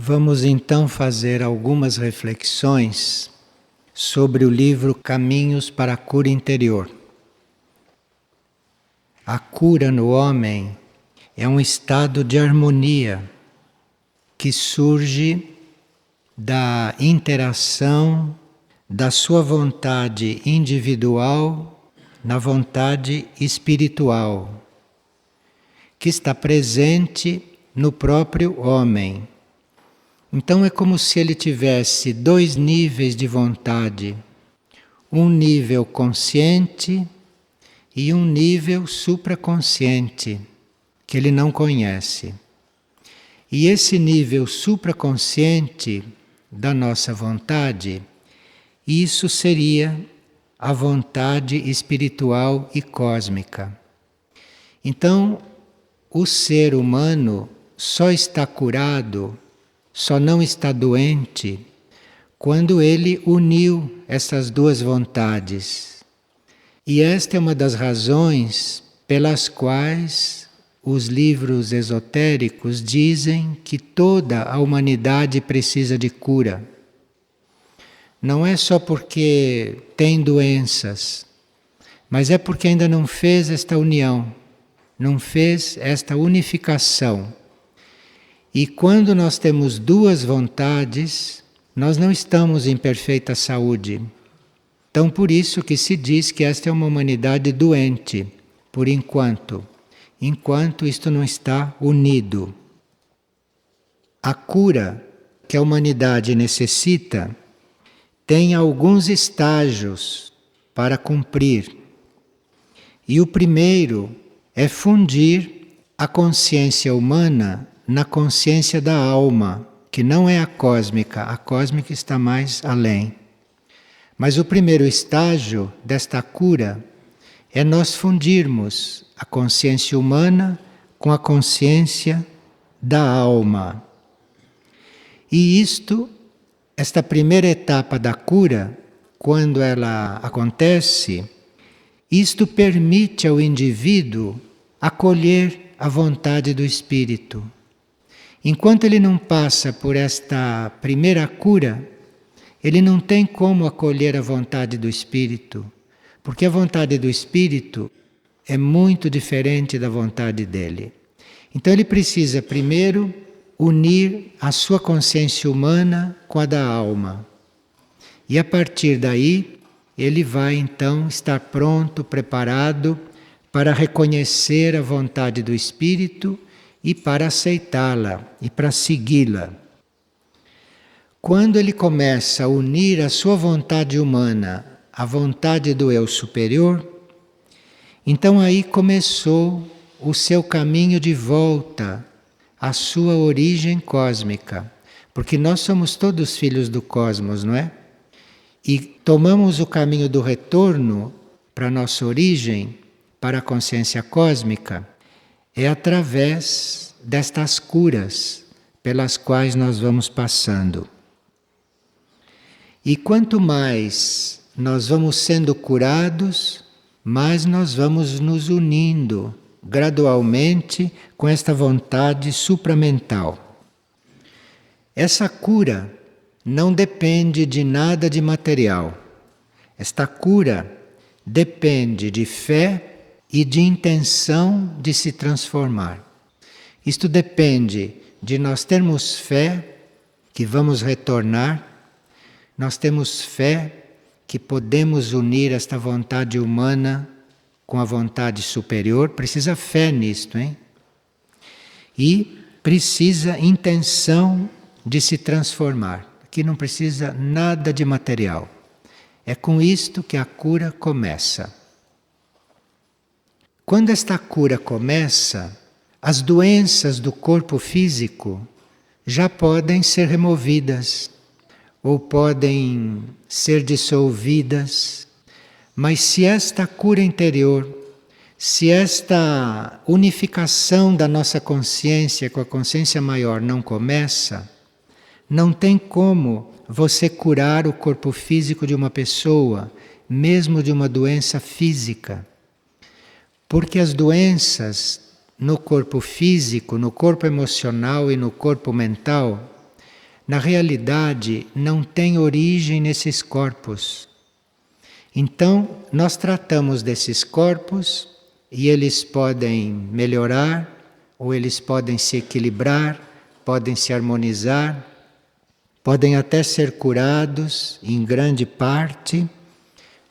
Vamos então fazer algumas reflexões sobre o livro Caminhos para a Cura Interior. A cura no homem é um estado de harmonia que surge da interação da sua vontade individual na vontade espiritual, que está presente no próprio homem. Então é como se ele tivesse dois níveis de vontade, um nível consciente e um nível supraconsciente, que ele não conhece. E esse nível supraconsciente da nossa vontade, isso seria a vontade espiritual e cósmica. Então, o ser humano só está curado, só não está doente, quando ele uniu essas duas vontades. E esta é uma das razões pelas quais os livros esotéricos dizem que toda a humanidade precisa de cura. Não é só porque tem doenças, mas é porque ainda não fez esta união, não fez esta unificação. E quando nós temos duas vontades, nós não estamos em perfeita saúde. Então, por isso que se diz que esta é uma humanidade doente, por enquanto isto não está unido. A cura que a humanidade necessita tem alguns estágios para cumprir. E o primeiro é fundir a consciência humana na consciência da alma, que não é a cósmica está mais além. Mas o primeiro estágio desta cura é nós fundirmos a consciência humana com a consciência da alma. E esta primeira etapa da cura, quando ela acontece, isto permite ao indivíduo acolher a vontade do Espírito. Enquanto ele não passa por esta primeira cura, ele não tem como acolher a vontade do Espírito, porque a vontade do Espírito é muito diferente da vontade dele. Então ele precisa primeiro unir a sua consciência humana com a da alma. E a partir daí, ele vai então estar pronto, preparado para reconhecer a vontade do Espírito e para aceitá-la e para segui-la. Quando ele começa a unir a sua vontade humana à vontade do eu superior, então aí começou o seu caminho de volta à sua origem cósmica, porque nós somos todos filhos do cosmos, não é? E tomamos o caminho do retorno para a nossa origem, para a consciência cósmica, é através destas curas pelas quais nós vamos passando. E quanto mais nós vamos sendo curados, mais nós vamos nos unindo gradualmente com esta vontade supramental. Essa cura não depende de nada de material. Esta cura depende de fé e de intenção de se transformar. Isto depende de nós termos fé que vamos retornar, nós temos fé que podemos unir esta vontade humana com a vontade superior, precisa fé nisto, hein? E precisa intenção de se transformar. Aqui não precisa nada de material. É com isto que a cura começa. Quando esta cura começa, as doenças do corpo físico já podem ser removidas ou podem ser dissolvidas. Mas se esta cura interior, se esta unificação da nossa consciência com a consciência maior não começa, não tem como você curar o corpo físico de uma pessoa, mesmo de uma doença física. Porque as doenças no corpo físico, no corpo emocional e no corpo mental, na realidade não têm origem nesses corpos. Então, nós tratamos desses corpos e eles podem melhorar, ou eles podem se equilibrar, podem se harmonizar, podem até ser curados em grande parte,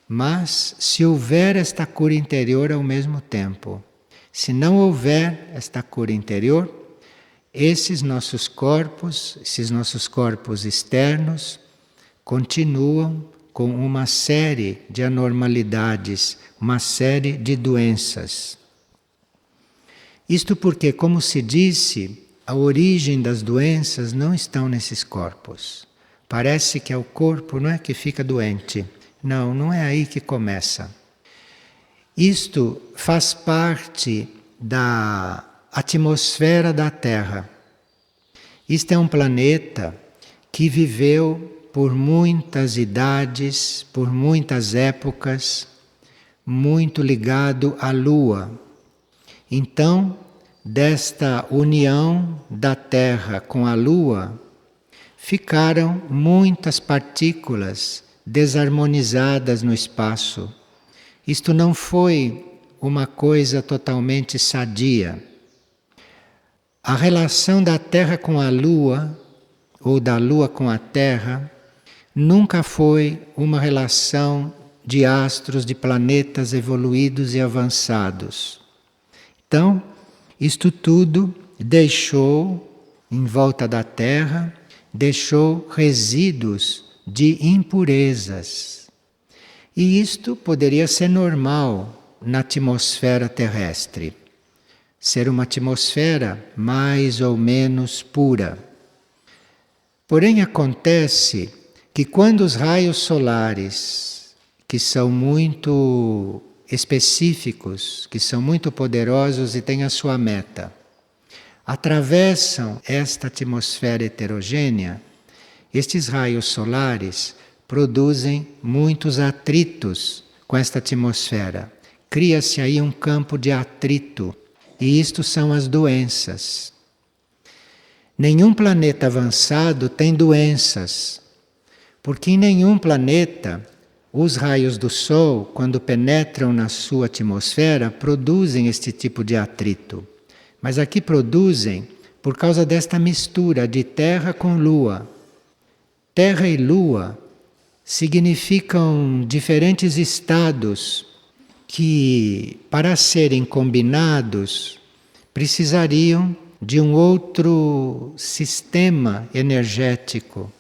mas se houver esta cura interior ao mesmo tempo. Se não houver esta cura interior, esses nossos corpos externos, continuam com uma série de anormalidades, uma série de doenças. Isto porque, como se disse, a origem das doenças não estão nesses corpos. Parece que é o corpo, não é, que fica doente. Não, não é aí que começa. Isto faz parte da atmosfera da Terra. Isto é um planeta que viveu por muitas idades, por muitas épocas, muito ligado à Lua. Então, desta união da Terra com a Lua, ficaram muitas partículas desarmonizadas no espaço. Isto não foi uma coisa totalmente sadia. A relação da Terra com a Lua, ou da Lua com a Terra, nunca foi uma relação de astros, de planetas evoluídos e avançados. Então, isto tudo deixou, em volta da Terra, deixou resíduos de impurezas. E isto poderia ser normal na atmosfera terrestre. Ser uma atmosfera mais ou menos pura. Porém, acontece que quando os raios solares, que são muito específicos, que são muito poderosos e têm a sua meta, atravessam esta atmosfera heterogênea, estes raios solares produzem muitos atritos com esta atmosfera. Cria-se aí um campo de atrito. E isto são as doenças. Nenhum planeta avançado tem doenças, porque em nenhum planeta os raios do Sol, quando penetram na sua atmosfera, produzem este tipo de atrito. Mas aqui produzem por causa desta mistura de Terra com Lua. Terra e Lua significam diferentes estados que, para serem combinados, precisariam de um outro sistema energético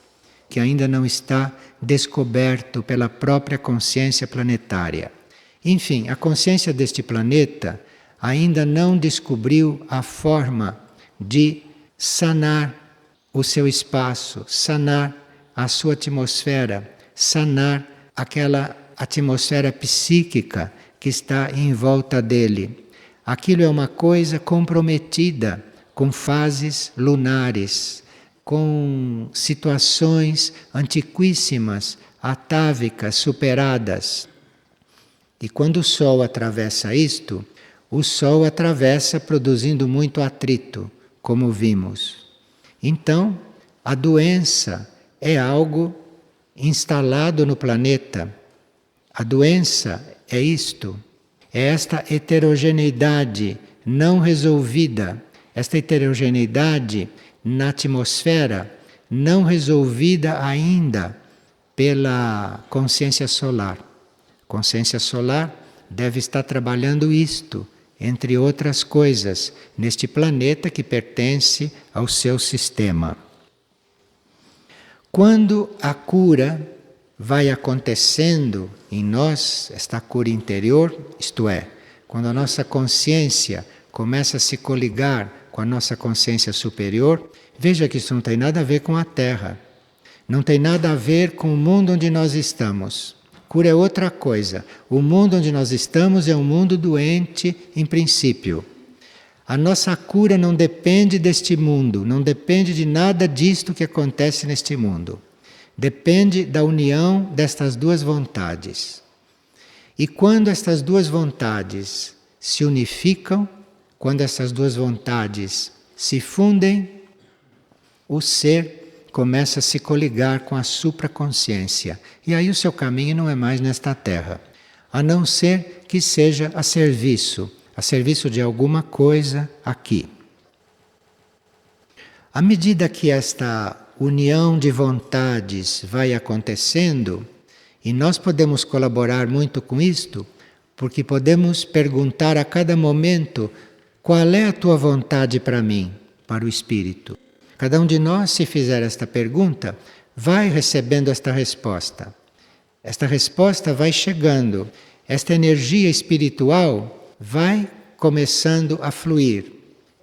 que ainda não está descoberto pela própria consciência planetária. Enfim, a consciência deste planeta ainda não descobriu a forma de sanar o seu espaço, sanar a sua atmosfera, sanar aquela atmosfera psíquica que está em volta dele. Aquilo é uma coisa comprometida com fases lunares, com situações antiquíssimas, atávicas, superadas. E quando o Sol atravessa isto, o Sol atravessa produzindo muito atrito, como vimos. Então, a doença é algo instalado no planeta. A doença é isto, é esta heterogeneidade não resolvida, esta heterogeneidade na atmosfera não resolvida ainda pela consciência solar. Consciência solar deve estar trabalhando isto, entre outras coisas, neste planeta que pertence ao seu sistema. Quando a cura vai acontecendo em nós, esta cura interior, isto é, quando a nossa consciência começa a se coligar com a nossa consciência superior, veja que isso não tem nada a ver com a Terra, não tem nada a ver com o mundo onde nós estamos. Cura é outra coisa. O mundo onde nós estamos é um mundo doente, em princípio. A nossa cura não depende deste mundo, não depende de nada disto que acontece neste mundo. Depende da união destas duas vontades. E quando estas duas vontades se unificam, quando essas duas vontades se fundem, o ser começa a se coligar com a supraconsciência. E aí o seu caminho não é mais nesta terra, a não ser que seja a serviço de alguma coisa aqui. À medida que esta união de vontades vai acontecendo, e nós podemos colaborar muito com isto, porque podemos perguntar a cada momento: qual é a tua vontade para mim, para o Espírito? Cada um de nós, se fizer esta pergunta, vai recebendo esta resposta. Esta resposta vai chegando, esta energia espiritual vai começando a fluir.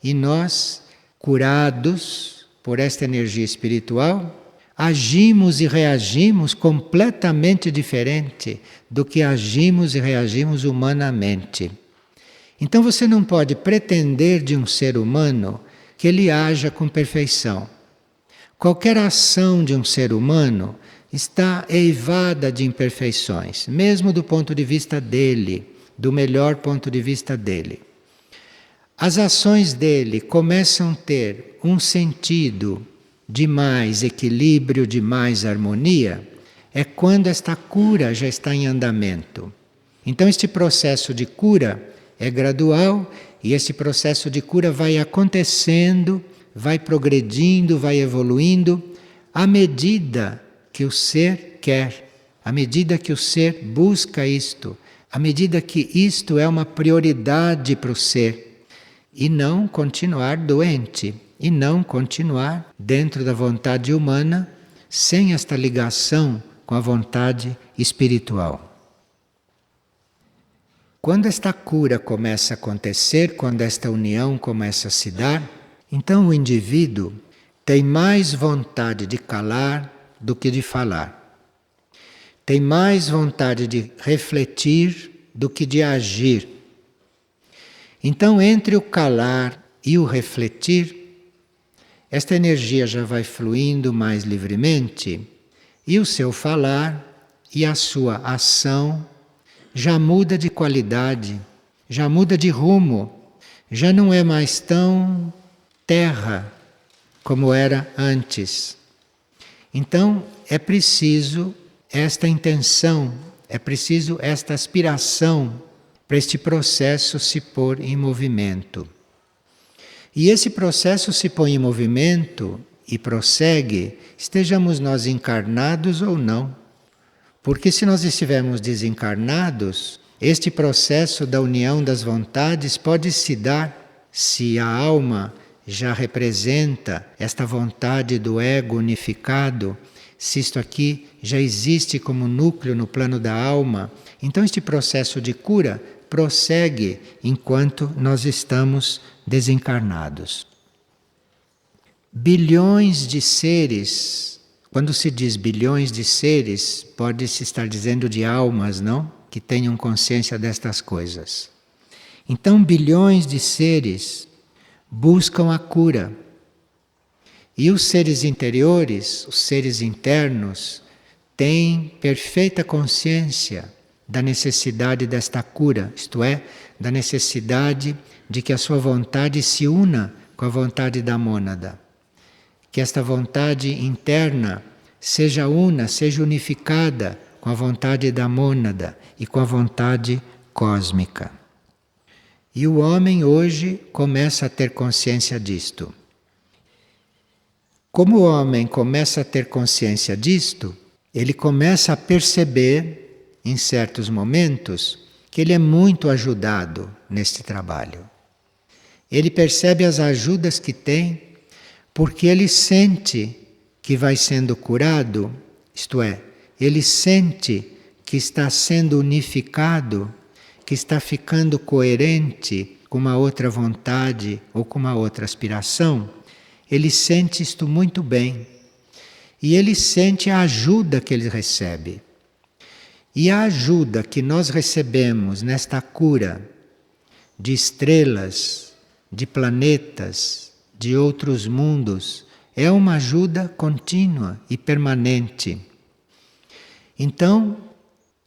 E nós, curados por esta energia espiritual, agimos e reagimos completamente diferente do que agimos e reagimos humanamente. Então você não pode pretender de um ser humano que ele haja com perfeição. Qualquer ação de um ser humano está eivada de imperfeições, mesmo do ponto de vista dele, do melhor ponto de vista dele. As ações dele começam a ter um sentido de mais equilíbrio, de mais harmonia, é quando esta cura já está em andamento. Então este processo de cura é gradual e esse processo de cura vai acontecendo, vai progredindo, vai evoluindo à medida que o ser quer, à medida que o ser busca isto, à medida que isto é uma prioridade para o ser e não continuar doente, e não continuar dentro da vontade humana sem esta ligação com a vontade espiritual. Quando esta cura começa a acontecer, quando esta união começa a se dar, então o indivíduo tem mais vontade de calar do que de falar. Tem mais vontade de refletir do que de agir. Então, entre o calar e o refletir, esta energia já vai fluindo mais livremente e o seu falar e a sua ação já muda de qualidade, já muda de rumo, já não é mais tão terra como era antes. Então é preciso esta intenção, é preciso esta aspiração para este processo se pôr em movimento. E esse processo se põe em movimento e prossegue, estejamos nós encarnados ou não. Porque se nós estivermos desencarnados, este processo da união das vontades pode se dar se a alma já representa esta vontade do ego unificado, se isto aqui já existe como núcleo no plano da alma. Então este processo de cura prossegue enquanto nós estamos desencarnados. Bilhões de seres, quando se diz bilhões de seres, pode-se estar dizendo de almas, não? Que tenham consciência destas coisas. Então, bilhões de seres buscam a cura. E os seres interiores, os seres internos, têm perfeita consciência da necessidade desta cura, isto é, da necessidade de que a sua vontade se una com a vontade da mônada. Que esta vontade interna seja una, seja unificada com a vontade da mônada e com a vontade cósmica. E o homem hoje começa a ter consciência disto. Como o homem começa a ter consciência disto, ele começa a perceber, em certos momentos, que ele é muito ajudado neste trabalho. Ele percebe as ajudas que tem, porque ele sente que vai sendo curado, isto é, ele sente que está sendo unificado, que está ficando coerente com uma outra vontade ou com uma outra aspiração. Ele sente isto muito bem. E ele sente a ajuda que ele recebe. E a ajuda que nós recebemos nesta cura de estrelas, de planetas, de outros mundos, é uma ajuda contínua e permanente. Então,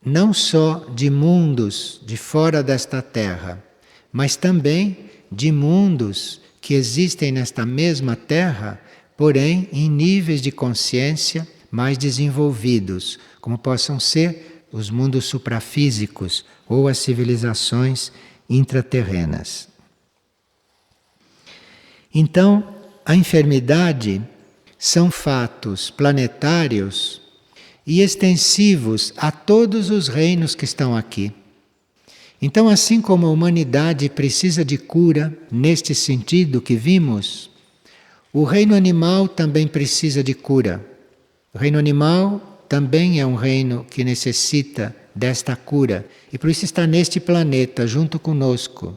não só de mundos de fora desta Terra, mas também de mundos que existem nesta mesma Terra porém em níveis de consciência mais desenvolvidos, como possam ser os mundos suprafísicos ou as civilizações intraterrenas. Então, a enfermidade são fatos planetários e extensivos a todos os reinos que estão aqui. Então, assim como a humanidade precisa de cura neste sentido que vimos, o reino animal também precisa de cura. O reino animal também é um reino que necessita desta cura e por isso está neste planeta junto conosco.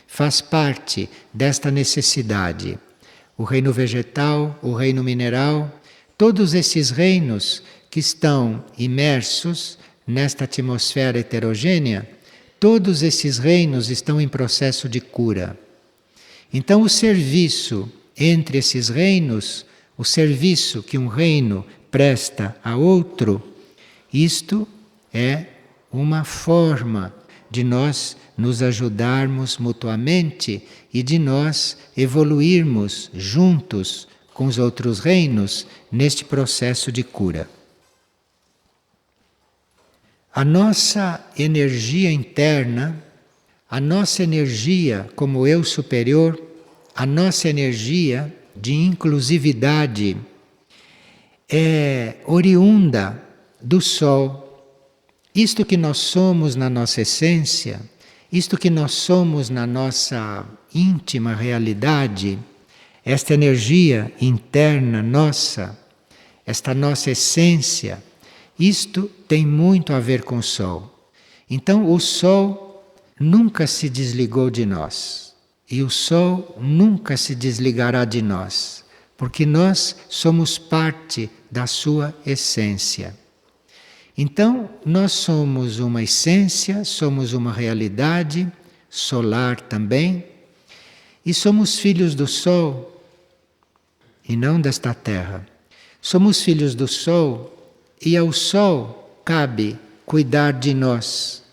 Faz parte desta necessidade. O reino vegetal, o reino mineral, todos esses reinos que estão imersos nesta atmosfera heterogênea, todos esses reinos estão em processo de cura. Então, o serviço entre esses reinos, o serviço que um reino presta a outro, isto é uma forma de nós nos ajudarmos mutuamente e de nós evoluirmos juntos com os outros reinos neste processo de cura. A nossa energia interna, a nossa energia como eu superior, a nossa energia de inclusividade é oriunda do Sol. Isto que nós somos na nossa essência, isto que nós somos na nossa íntima realidade, esta energia interna nossa, esta nossa essência, isto tem muito a ver com o Sol. Então o Sol nunca se desligou de nós e o Sol nunca se desligará de nós, porque nós somos parte da sua essência. Então, nós somos uma essência, somos uma realidade solar também, e somos filhos do Sol e não desta Terra. Somos filhos do Sol e ao Sol cabe cuidar de nós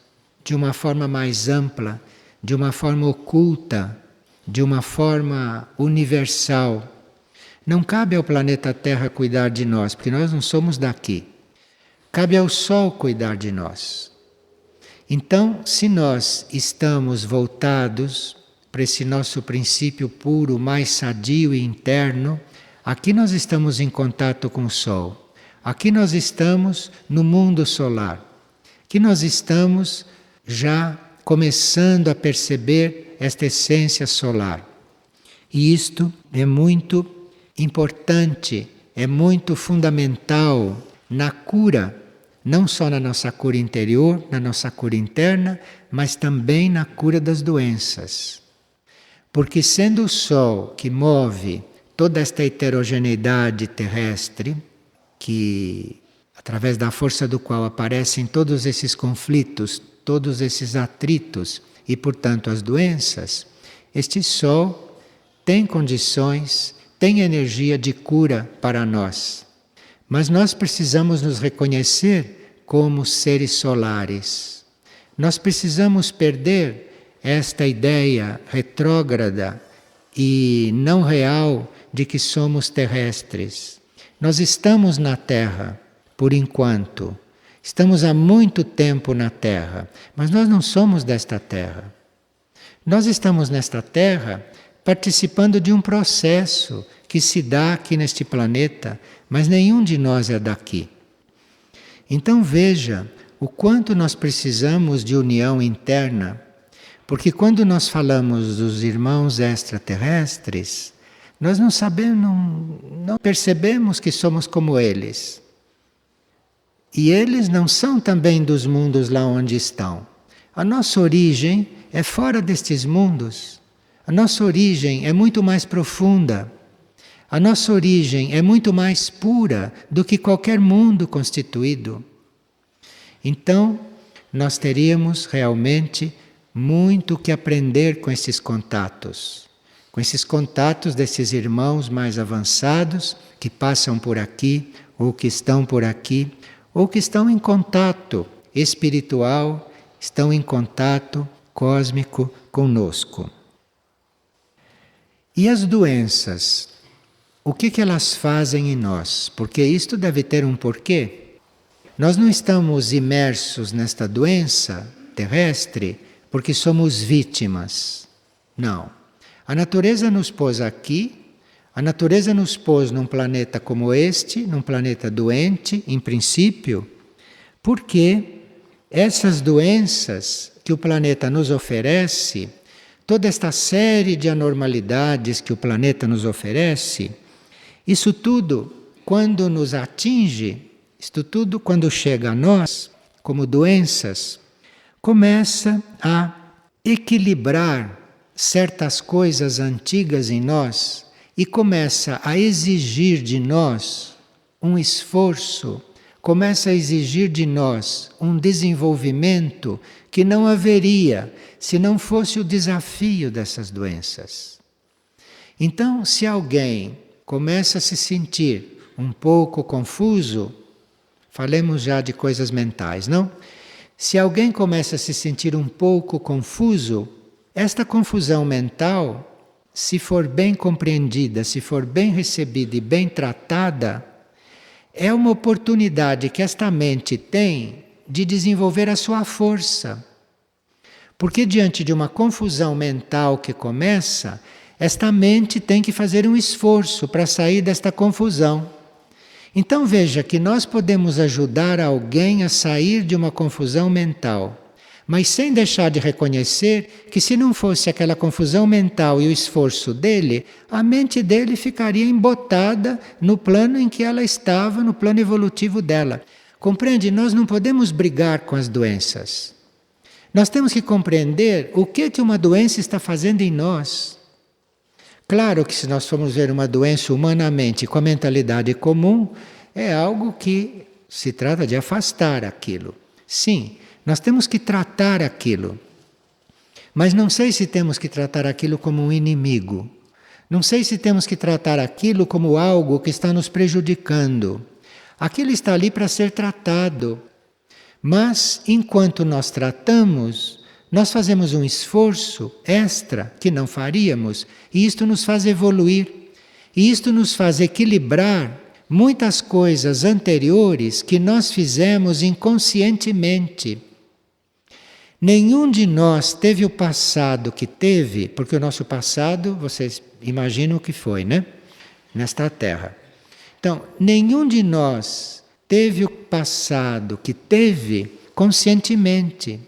de uma forma mais ampla, de uma forma oculta, de uma forma universal. Não cabe ao planeta Terra cuidar de nós, porque nós não somos daqui. Cabe ao Sol cuidar de nós. Então, se nós estamos voltados para esse nosso princípio puro, mais sadio e interno, aqui nós estamos em contato com o Sol. Aqui nós estamos no mundo solar. Aqui nós estamos já começando a perceber esta essência solar. E isto é muito importante, é muito fundamental na cura, não só na nossa cura interior, na nossa cura interna, mas também na cura das doenças. Porque sendo o Sol que move toda esta heterogeneidade terrestre, que através da força do qual aparecem todos esses conflitos, todos esses atritos e, portanto, as doenças, este Sol tem condições, tem energia de cura para nós. Mas nós precisamos nos reconhecer como seres solares. Nós precisamos perder esta ideia retrógrada e não real de que somos terrestres. Nós estamos na Terra, por enquanto. Estamos há muito tempo na Terra, mas nós não somos desta Terra. Nós estamos nesta Terra participando de um processo que se dá aqui neste planeta, mas nenhum de nós é daqui. Então veja o quanto nós precisamos de união interna, porque quando nós falamos dos irmãos extraterrestres, nós não sabemos, não percebemos que somos como eles. E eles não são também dos mundos lá onde estão. A nossa origem é fora destes mundos. A nossa origem é muito mais profunda. A nossa origem é muito mais pura do que qualquer mundo constituído. Então, nós teríamos realmente muito que aprender com esses contatos desses irmãos mais avançados que passam por aqui, ou que estão por aqui, ou que estão em contato espiritual, estão em contato cósmico conosco. E as doenças? o que elas fazem em nós, porque isto deve ter um porquê. Nós não estamos imersos nesta doença terrestre porque somos vítimas. Não. A natureza nos pôs aqui, a natureza nos pôs num planeta como este, num planeta doente, em princípio, porque essas doenças que o planeta nos oferece, toda esta série de anormalidades que o planeta nos oferece, isso tudo, quando nos atinge, isto tudo, quando chega a nós, como doenças, começa a equilibrar certas coisas antigas em nós e começa a exigir de nós um esforço, começa a exigir de nós um desenvolvimento que não haveria se não fosse o desafio dessas doenças. Então, se alguém começa a se sentir um pouco confuso, falemos já de coisas mentais, não? Se alguém começa a se sentir um pouco confuso, esta confusão mental, se for bem compreendida, se for bem recebida e bem tratada, é uma oportunidade que esta mente tem de desenvolver a sua força. Porque diante de uma confusão mental que começa, esta mente tem que fazer um esforço para sair desta confusão. Então veja que nós podemos ajudar alguém a sair de uma confusão mental, mas sem deixar de reconhecer que se não fosse aquela confusão mental e o esforço dele, a mente dele ficaria embotada no plano em que ela estava, no plano evolutivo dela. Compreende? Nós não podemos brigar com as doenças. Nós temos que compreender o que uma doença está fazendo em nós. Claro que se nós formos ver uma doença humanamente com a mentalidade comum, é algo que se trata de afastar aquilo. Sim, nós temos que tratar aquilo. Mas não sei se temos que tratar aquilo como um inimigo. Não sei se temos que tratar aquilo como algo que está nos prejudicando. Aquilo está ali para ser tratado. Mas, enquanto nós tratamos, nós fazemos um esforço extra que não faríamos, e isto nos faz evoluir. E isto nos faz equilibrar muitas coisas anteriores que nós fizemos inconscientemente. Nenhum de nós teve o passado que teve, porque o nosso passado, vocês imaginam o que foi, né? Nesta Terra. Então, nenhum de nós teve o passado que teve conscientemente.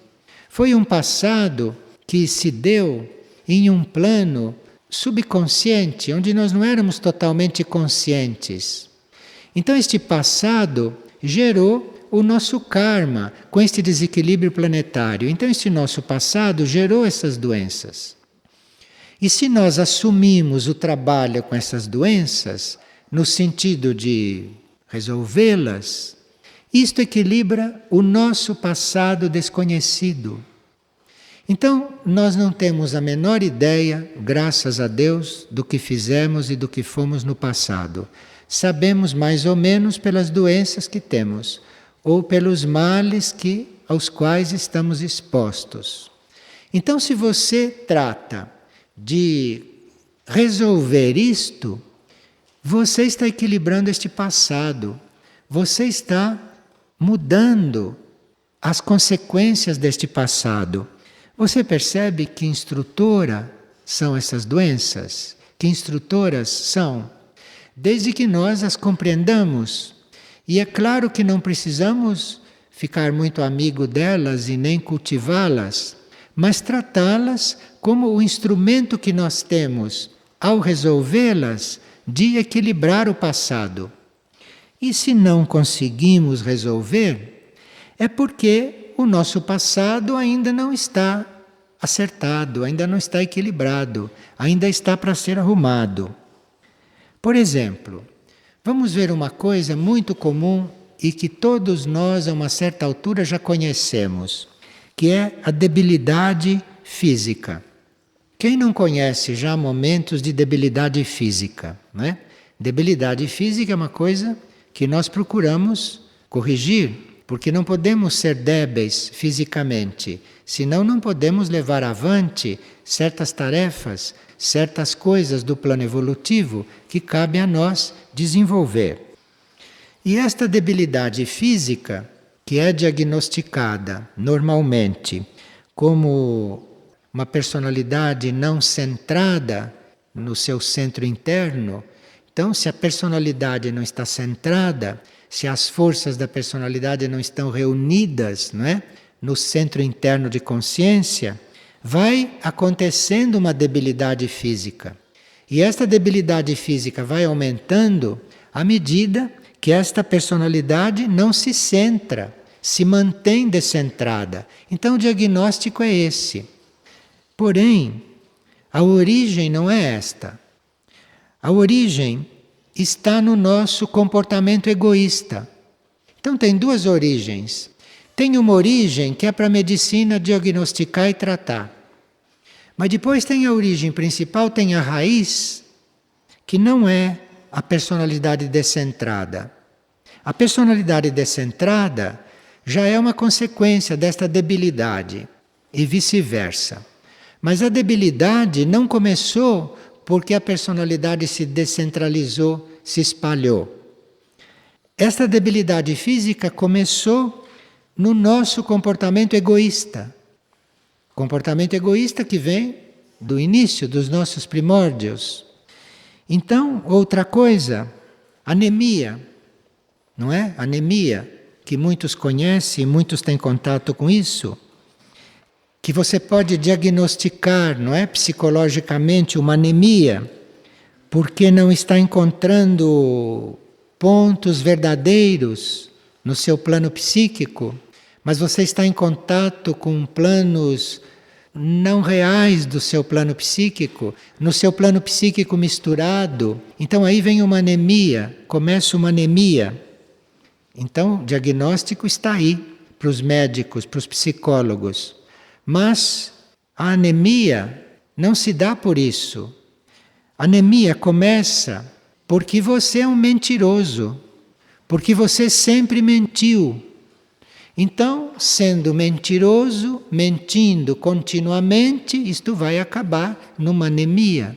Foi um passado que se deu em um plano subconsciente, onde nós não éramos totalmente conscientes. Então, este passado gerou o nosso karma com este desequilíbrio planetário. Então, este nosso passado gerou essas doenças. E se nós assumimos o trabalho com essas doenças, no sentido de resolvê-las, isto equilibra o nosso passado desconhecido. Então, nós não temos a menor ideia, graças a Deus, do que fizemos e do que fomos no passado. Sabemos mais ou menos pelas doenças que temos, ou pelos males aos quais estamos expostos. Então, se você trata de resolver isto, você está equilibrando este passado, você está mudando as consequências deste passado. Você percebe que instrutora são essas doenças? Que instrutoras são? Desde que nós as compreendamos. E é claro que não precisamos ficar muito amigo delas e nem cultivá-las, mas tratá-las como o instrumento que nós temos, ao resolvê-las, de equilibrar o passado. E se não conseguimos resolver, é porque o nosso passado ainda não está acertado, ainda não está equilibrado, ainda está para ser arrumado. Por exemplo, vamos ver uma coisa muito comum e que todos nós, a uma certa altura, já conhecemos, que é a debilidade física. Quem não conhece já momentos de debilidade física, né? Debilidade física é uma coisa que nós procuramos corrigir porque não podemos ser débeis fisicamente, senão não podemos levar avante certas tarefas, certas coisas do plano evolutivo que cabe a nós desenvolver. E esta debilidade física, que é diagnosticada normalmente como uma personalidade não centrada no seu centro interno, então, se a personalidade não está centrada, se as forças da personalidade não estão reunidas, não é, no centro interno de consciência, vai acontecendo uma debilidade física. E esta debilidade física vai aumentando à medida que esta personalidade não se centra, se mantém descentrada. Então o diagnóstico é esse. Porém, a origem não é esta. A origem está no nosso comportamento egoísta. Então tem duas origens. Tem uma origem que é para a medicina diagnosticar e tratar. Mas depois tem a origem principal, tem a raiz, que não é a personalidade descentrada. A personalidade descentrada já é uma consequência desta debilidade e vice-versa. Mas a debilidade não começou porque a personalidade se descentralizou, se espalhou. Esta debilidade física começou no nosso comportamento egoísta. Comportamento egoísta que vem do início dos nossos primórdios. Então, outra coisa, anemia, não é? Anemia, que muitos conhecem, muitos têm contato com isso, que você pode diagnosticar, não é, psicologicamente uma anemia, porque não está encontrando pontos verdadeiros no seu plano psíquico, mas você está em contato com planos não reais do seu plano psíquico, no seu plano psíquico misturado. Então aí vem uma anemia, começa uma anemia. Então o diagnóstico está aí para os médicos, para os psicólogos. Mas a anemia não se dá por isso. A anemia começa porque você é um mentiroso, porque você sempre mentiu. Então, sendo mentiroso, mentindo continuamente, isto vai acabar numa anemia.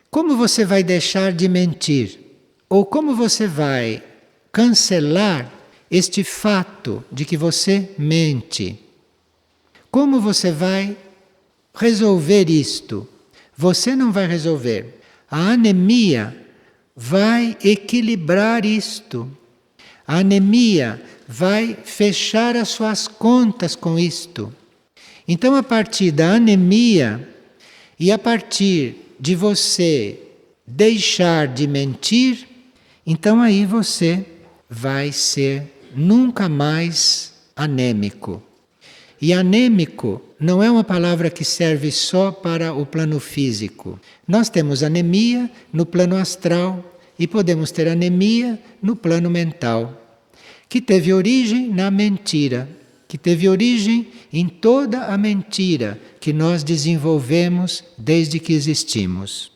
Como você vai deixar de mentir? Ou como você vai cancelar este fato de que você mente? Como você vai resolver isto? Você não vai resolver. A anemia vai equilibrar isto. A anemia vai fechar as suas contas com isto. Então, a partir da anemia e a partir de você deixar de mentir, então aí você vai ser nunca mais anêmico. E anêmico não é uma palavra que serve só para o plano físico. Nós temos anemia no plano astral e podemos ter anemia no plano mental, que teve origem na mentira, que teve origem em toda a mentira que nós desenvolvemos desde que existimos.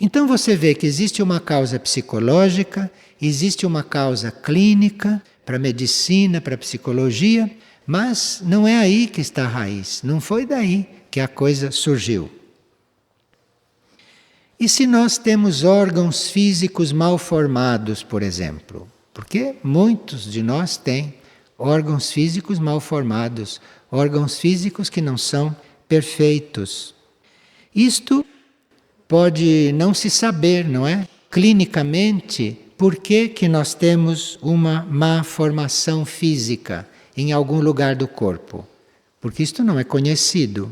Então você vê que existe uma causa psicológica, existe uma causa clínica para a medicina, para a psicologia, mas não é aí que está a raiz, não foi daí que a coisa surgiu. E se nós temos órgãos físicos mal formados, por exemplo? Porque muitos de nós têm órgãos físicos mal formados, órgãos físicos que não são perfeitos. Isto pode não se saber, não é? Clinicamente, por que nós temos uma má formação física em algum lugar do corpo? Porque isto não é conhecido.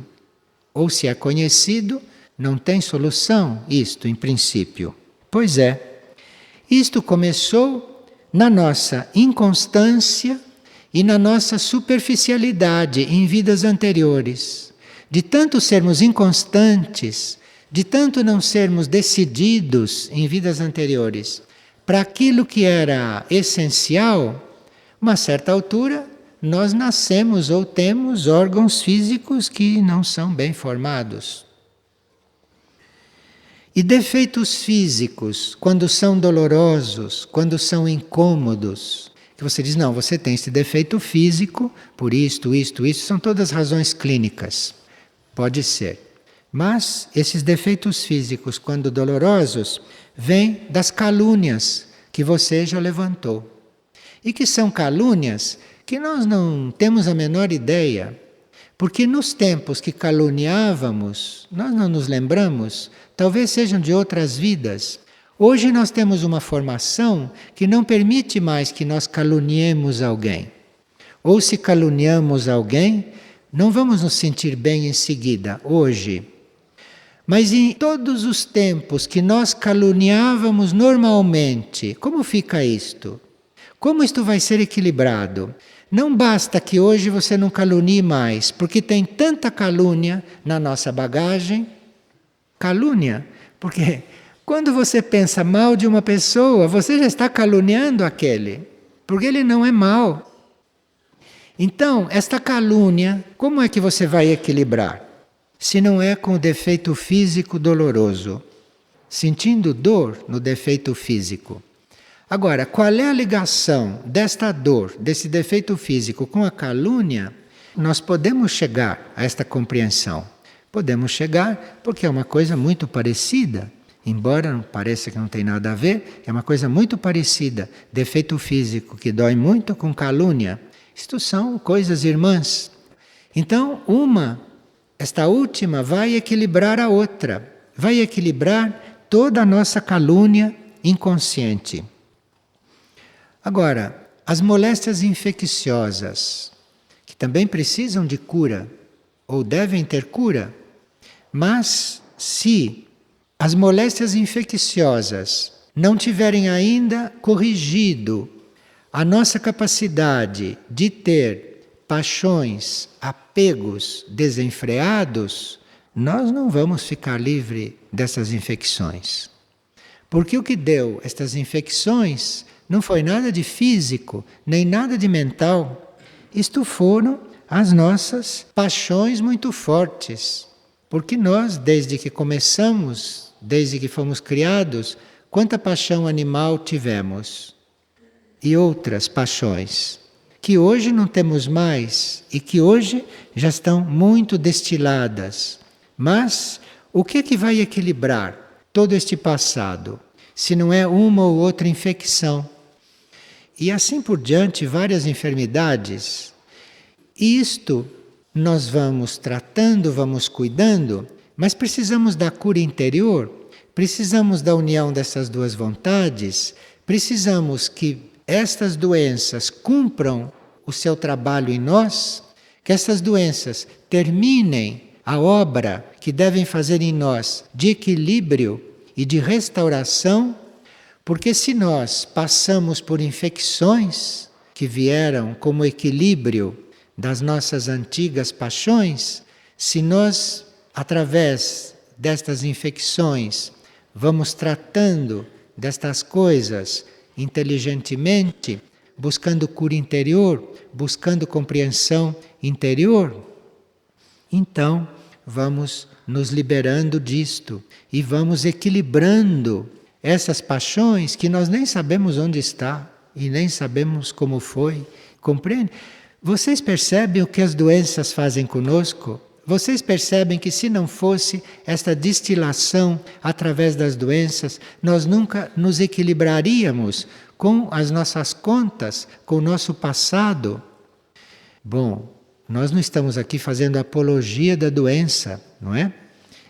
Ou se é conhecido, não tem solução isto, em princípio. Pois é, isto começou na nossa inconstância e na nossa superficialidade em vidas anteriores. De tanto sermos inconstantes, de tanto não sermos decididos em vidas anteriores, para aquilo que era essencial, uma certa altura, nós nascemos ou temos órgãos físicos que não são bem formados. E defeitos físicos, quando são dolorosos, quando são incômodos, Que você diz, não, você tem esse defeito físico, por isto, são todas razões clínicas. Pode ser. Mas esses defeitos físicos, quando dolorosos, vêm das calúnias que você já levantou. E que são calúnias que nós não temos a menor ideia. Porque nos tempos que caluniávamos, nós não nos lembramos, talvez sejam de outras vidas. Hoje nós temos uma formação que não permite mais que nós caluniemos alguém. Ou se caluniamos alguém, não vamos nos sentir bem em seguida, hoje. Mas em todos os tempos que nós caluniávamos normalmente, como fica isto? Como isto vai ser equilibrado? Não basta que hoje você não calunie mais, porque tem tanta calúnia na nossa bagagem. Calúnia, porque quando você pensa mal de uma pessoa, você já está caluniando aquele, porque ele não é mau. Então, esta calúnia, como é que você vai equilibrar? Se não é com o defeito físico doloroso, sentindo dor no defeito físico. Agora, qual é a ligação desta dor, desse defeito físico com a calúnia? Nós podemos chegar a esta compreensão. Podemos chegar porque é uma coisa muito parecida. Embora não pareça que não tem nada a ver, é uma coisa muito parecida. Defeito físico que dói muito com calúnia. Isto são coisas irmãs. Então, esta última vai equilibrar a outra. Vai equilibrar toda a nossa calúnia inconsciente. Agora, as moléstias infecciosas, que também precisam de cura, ou devem ter cura, mas se as moléstias infecciosas não tiverem ainda corrigido a nossa capacidade de ter paixões, apegos desenfreados, nós não vamos ficar livres dessas infecções. Porque o que deu estas infecções não foi nada de físico, nem nada de mental. Isto foram as nossas paixões muito fortes. Porque nós, desde que começamos, desde que fomos criados, quanta paixão animal tivemos? E outras paixões, que hoje não temos mais e que hoje já estão muito destiladas. Mas o que é que vai equilibrar todo este passado, se não é uma ou outra infecção? E assim por diante, várias enfermidades. E isto nós vamos tratando, vamos cuidando, mas precisamos da cura interior, precisamos da união dessas duas vontades, precisamos que estas doenças cumpram o seu trabalho em nós, que essas doenças terminem a obra que devem fazer em nós de equilíbrio e de restauração, porque se nós passamos por infecções que vieram como equilíbrio das nossas antigas paixões, se nós, através destas infecções, vamos tratando destas coisas inteligentemente, buscando cura interior, buscando compreensão interior, então vamos nos liberando disto e vamos equilibrando essas paixões que nós nem sabemos onde está e nem sabemos como foi. Compreende? Vocês percebem o que as doenças fazem conosco? Vocês percebem que se não fosse esta destilação através das doenças, nós nunca nos equilibraríamos com as nossas contas, com o nosso passado? Bom, nós não estamos aqui fazendo apologia da doença, não é?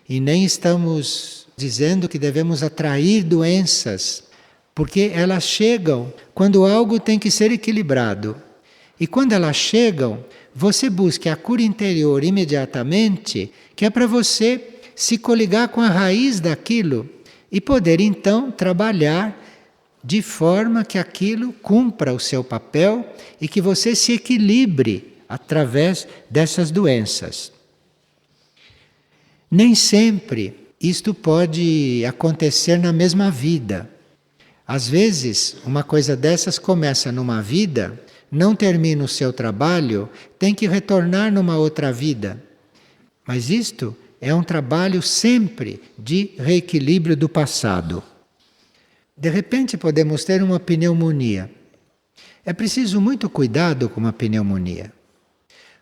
E nem estamos dizendo que devemos atrair doenças, porque elas chegam quando algo tem que ser equilibrado. E quando elas chegam, você busca a cura interior imediatamente, que é para você se coligar com a raiz daquilo e poder então trabalhar de forma que aquilo cumpra o seu papel e que você se equilibre através dessas doenças. Nem sempre isto pode acontecer na mesma vida. Às vezes, uma coisa dessas começa numa vida, não termina o seu trabalho, tem que retornar numa outra vida. Mas isto é um trabalho sempre de reequilíbrio do passado. De repente podemos ter uma pneumonia. É preciso muito cuidado com uma pneumonia.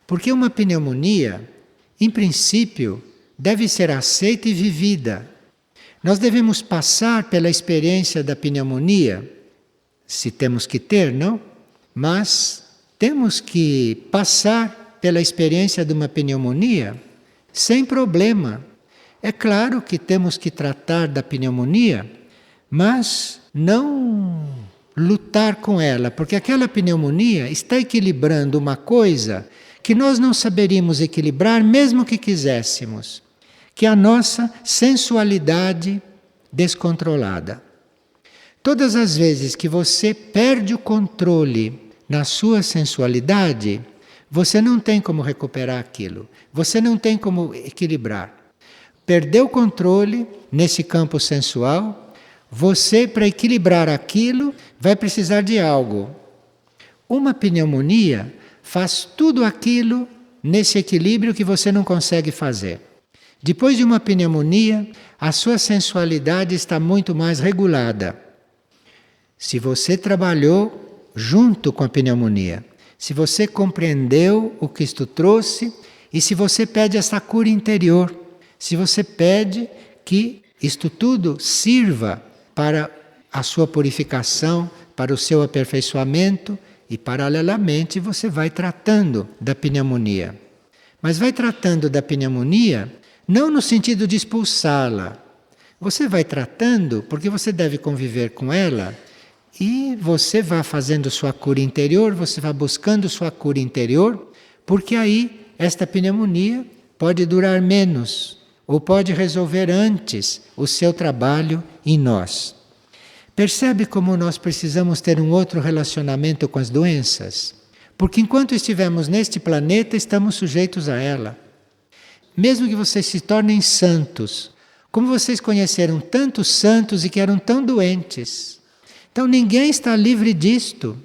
Porque uma pneumonia, em princípio, deve ser aceita e vivida. Nós devemos passar pela experiência da pneumonia, se temos que ter, não? Mas temos que passar pela experiência de uma pneumonia sem problema. É claro que temos que tratar da pneumonia, mas não lutar com ela, porque aquela pneumonia está equilibrando uma coisa que nós não saberíamos equilibrar mesmo que quiséssemos, que é a nossa sensualidade descontrolada. Todas as vezes que você perde o controle na sua sensualidade, você não tem como recuperar aquilo, você não tem como equilibrar. Perdeu o controle nesse campo sensual, você, para equilibrar aquilo, vai precisar de algo. Uma pneumonia faz tudo aquilo nesse equilíbrio que você não consegue fazer. Depois de uma pneumonia, a sua sensualidade está muito mais regulada. Se você trabalhou junto com a pneumonia, se você compreendeu o que isto trouxe e se você pede essa cura interior, se você pede que isto tudo sirva para a sua purificação, para o seu aperfeiçoamento e, paralelamente, você vai tratando da pneumonia. Mas vai tratando da pneumonia não no sentido de expulsá-la. Você vai tratando porque você deve conviver com ela e você vai fazendo sua cura interior, você vai buscando sua cura interior, porque aí esta pneumonia pode durar menos ou pode resolver antes o seu trabalho em nós. Percebe como nós precisamos ter um outro relacionamento com as doenças? Porque enquanto estivermos neste planeta, estamos sujeitos a ela. Mesmo que vocês se tornem santos, como vocês conheceram tantos santos e que eram tão doentes. Então ninguém está livre disto.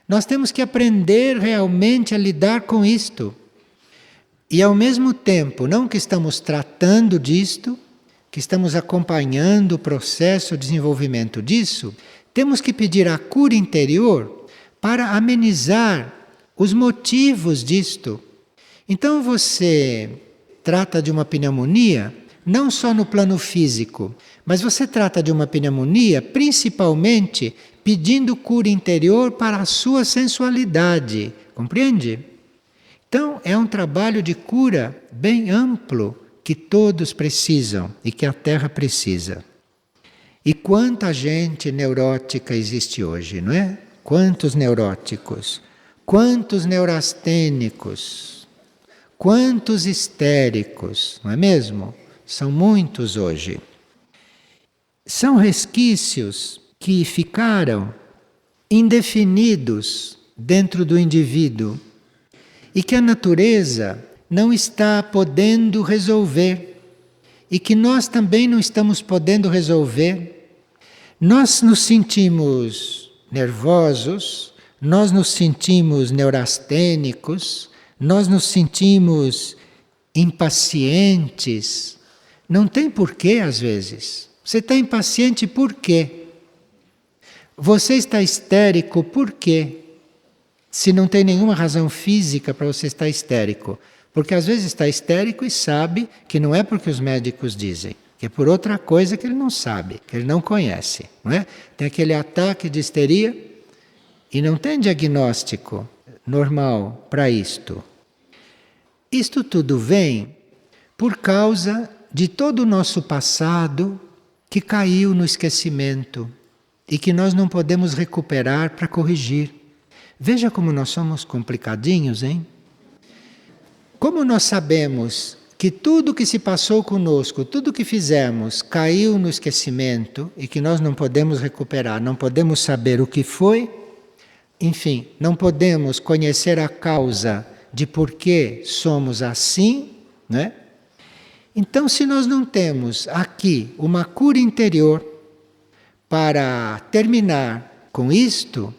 Nós temos que aprender realmente a lidar com isto. E ao mesmo tempo, não que estamos tratando disto, que estamos acompanhando o processo de desenvolvimento disso, temos que pedir a cura interior para amenizar os motivos disto. Então você trata de uma pneumonia não só no plano físico, mas você trata de uma pneumonia principalmente pedindo cura interior para a sua sensualidade, compreende? Então é um trabalho de cura bem amplo que todos precisam e que a Terra precisa. E quanta gente neurótica existe hoje, não é? Quantos neuróticos, quantos neurastênicos, quantos histéricos, não é mesmo? São muitos hoje. São resquícios que ficaram indefinidos dentro do indivíduo e que a natureza não está podendo resolver e que nós também não estamos podendo resolver. Nós nos sentimos nervosos, nós nos sentimos neurastênicos, nós nos sentimos impacientes. Não tem porquê às vezes. Você está impaciente por quê? Você está histérico por quê? Se não tem nenhuma razão física para você estar histérico. Porque às vezes está histérico e sabe que não é porque os médicos dizem, que é por outra coisa que ele não sabe, que ele não conhece. Não é? Tem aquele ataque de histeria e não tem diagnóstico normal para isto. Isto tudo vem por causa de todo o nosso passado que caiu no esquecimento e que nós não podemos recuperar para corrigir. Veja como nós somos complicadinhos, hein? Como nós sabemos que tudo que se passou conosco, tudo que fizemos, caiu no esquecimento e que nós não podemos recuperar, não podemos saber o que foi, enfim, não podemos conhecer a causa de por que somos assim, né? Então, se nós não temos aqui uma cura interior para terminar com isto,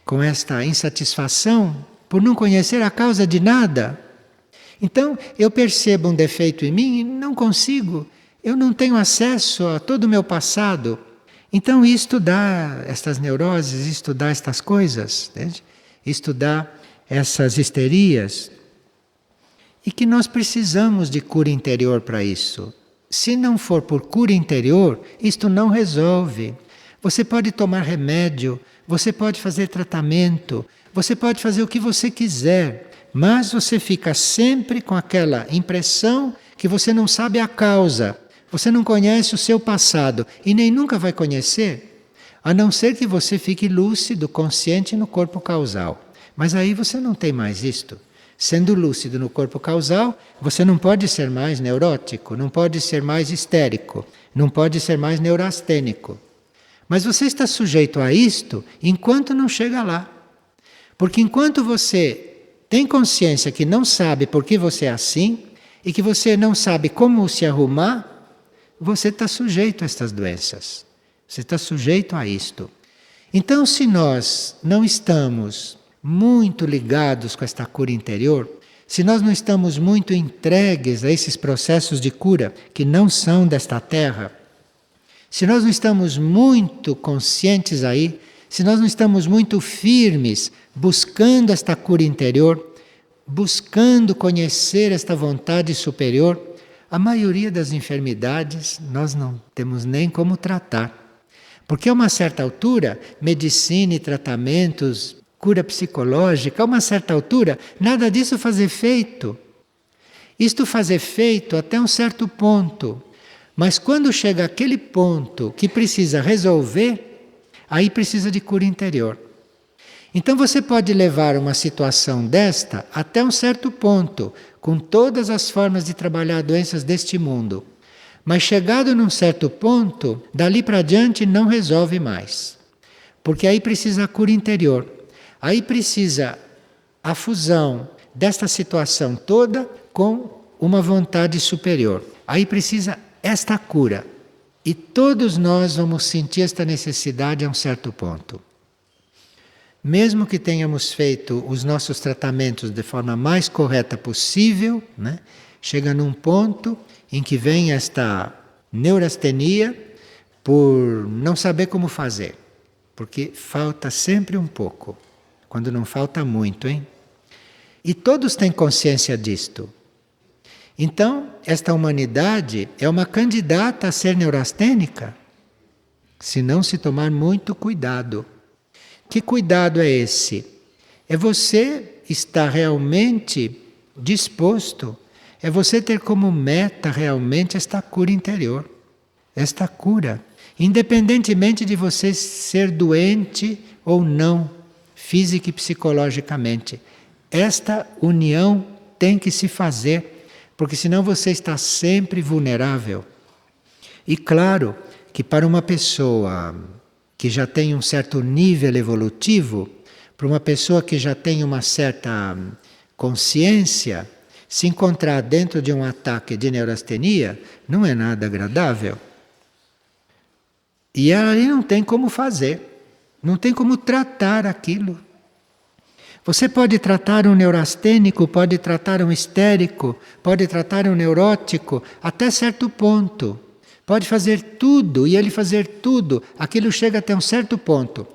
com esta insatisfação, por não conhecer a causa de nada, então eu percebo um defeito em mim e não consigo, eu não tenho acesso a todo o meu passado. Então, estudar estas neuroses, estudar estas coisas, entende? Estudar essas histerias, e que nós precisamos de cura interior para isso. Se não for por cura interior, isto não resolve. Você pode tomar remédio, você pode fazer tratamento, você pode fazer o que você quiser, mas você fica sempre com aquela impressão que você não sabe a causa, você não conhece o seu passado e nem nunca vai conhecer, a não ser que você fique lúcido, consciente no corpo causal. Mas aí você não tem mais isto. Sendo lúcido no corpo causal, você não pode ser mais neurótico, não pode ser mais histérico, não pode ser mais neurastênico. Mas você está sujeito a isto enquanto não chega lá. Porque enquanto você tem consciência que não sabe por que você é assim e que você não sabe como se arrumar, você está sujeito a estas doenças. Você está sujeito a isto. Então, se nós não estamos muito ligados com esta cura interior, se nós não estamos muito entregues a esses processos de cura que não são desta terra, se nós não estamos muito conscientes aí, se nós não estamos muito firmes buscando esta cura interior, buscando conhecer esta vontade superior, a maioria das enfermidades nós não temos nem como tratar. Porque a uma certa altura, medicina e tratamentos, cura psicológica, a uma certa altura, nada disso faz efeito. Isto faz efeito até um certo ponto. Mas quando chega aquele ponto que precisa resolver, aí precisa de cura interior. Então você pode levar uma situação desta até um certo ponto, com todas as formas de trabalhar doenças deste mundo. Mas chegado num certo ponto, dali para diante não resolve mais. Porque aí precisa a cura interior. Aí precisa a fusão desta situação toda com uma vontade superior. Aí precisa esta cura. E todos nós vamos sentir esta necessidade a um certo ponto. Mesmo que tenhamos feito os nossos tratamentos de forma mais correta possível, né? Chega num ponto em que vem esta neurastenia por não saber como fazer. Porque falta sempre um pouco. Quando não falta muito, hein? E todos têm consciência disto. Então, esta humanidade é uma candidata a ser neurastênica, se não se tomar muito cuidado. Que cuidado é esse? É você estar realmente disposto, é você ter como meta realmente esta cura interior, esta cura, independentemente de você ser doente ou não, física e psicologicamente. Esta união tem que se fazer, porque senão você está sempre vulnerável. E claro que para uma pessoa que já tem um certo nível evolutivo, para uma pessoa que já tem uma certa consciência, se encontrar dentro de um ataque de neurastenia não é nada agradável. E ela ali não tem como fazer, não tem como tratar aquilo. Você pode tratar um neurastênico, pode tratar um histérico, pode tratar um neurótico, até certo ponto. Pode fazer tudo, e ele fazer tudo, aquilo chega até um certo ponto.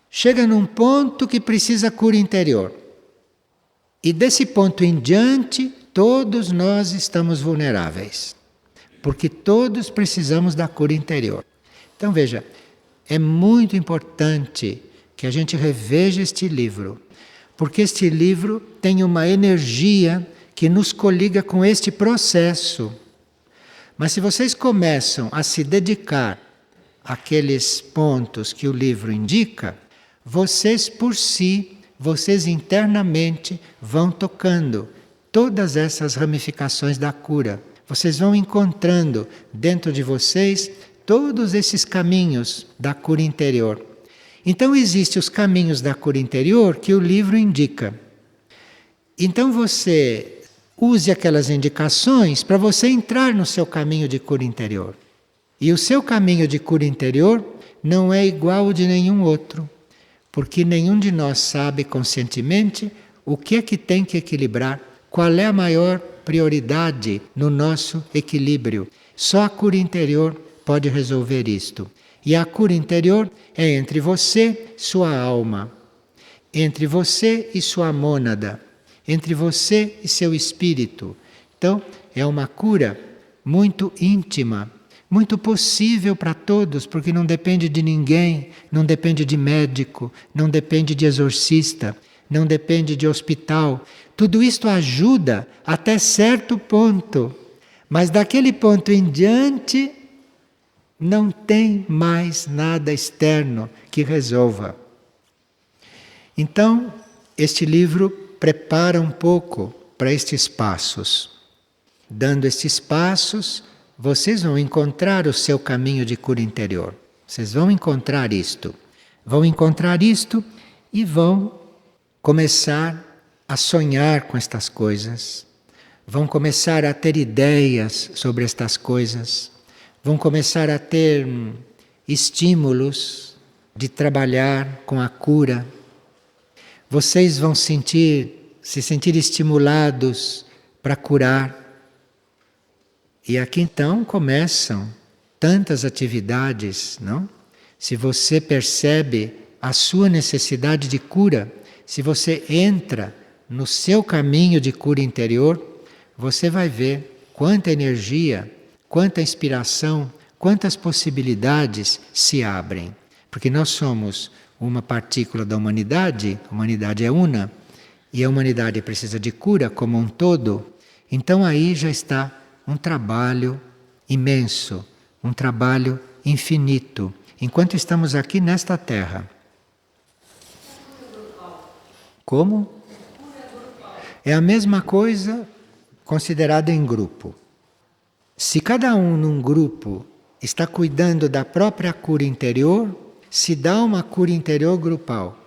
Chega num ponto que precisa cura interior. E desse ponto em diante, todos nós estamos vulneráveis. Porque todos precisamos da cura interior. Então veja, é muito importante que a gente reveja este livro. Porque este livro tem uma energia que nos coliga com este processo. Mas se vocês começam a se dedicar àqueles pontos que o livro indica, vocês por si, vocês internamente vão tocando todas essas ramificações da cura. Vocês vão encontrando dentro de vocês todos esses caminhos da cura interior. Então existem os caminhos da cura interior que o livro indica. Então você use aquelas indicações para você entrar no seu caminho de cura interior. E o seu caminho de cura interior não é igual ao de nenhum outro, porque nenhum de nós sabe conscientemente o que é que tem que equilibrar, qual é a maior prioridade no nosso equilíbrio. Só a cura interior pode resolver isto. E a cura interior é entre você e sua alma, entre você e sua mônada, entre você e seu espírito. Então, é uma cura muito íntima, muito possível para todos, porque não depende de ninguém, não depende de médico, não depende de exorcista, não depende de hospital. Tudo isto ajuda até certo ponto, mas daquele ponto em diante não tem mais nada externo que resolva. Então, este livro prepara um pouco para estes passos. Dando estes passos, vocês vão encontrar o seu caminho de cura interior. Vocês vão encontrar isto. Vão encontrar isto e vão começar a sonhar com estas coisas. Vão começar a ter ideias sobre estas coisas. Vão começar a ter estímulos de trabalhar com a cura. Vocês vão se sentir estimulados para curar. E aqui então começam tantas atividades, não? Se você percebe a sua necessidade de cura, se você entra no seu caminho de cura interior, você vai ver quanta energia, quanta inspiração, quantas possibilidades se abrem. Porque nós somos uma partícula da humanidade, a humanidade é una, e a humanidade precisa de cura como um todo. Então aí já está um trabalho imenso, um trabalho infinito, enquanto estamos aqui nesta Terra. Como? É a mesma coisa considerada em grupo. Se cada um num grupo está cuidando da própria cura interior, se dá uma cura interior grupal.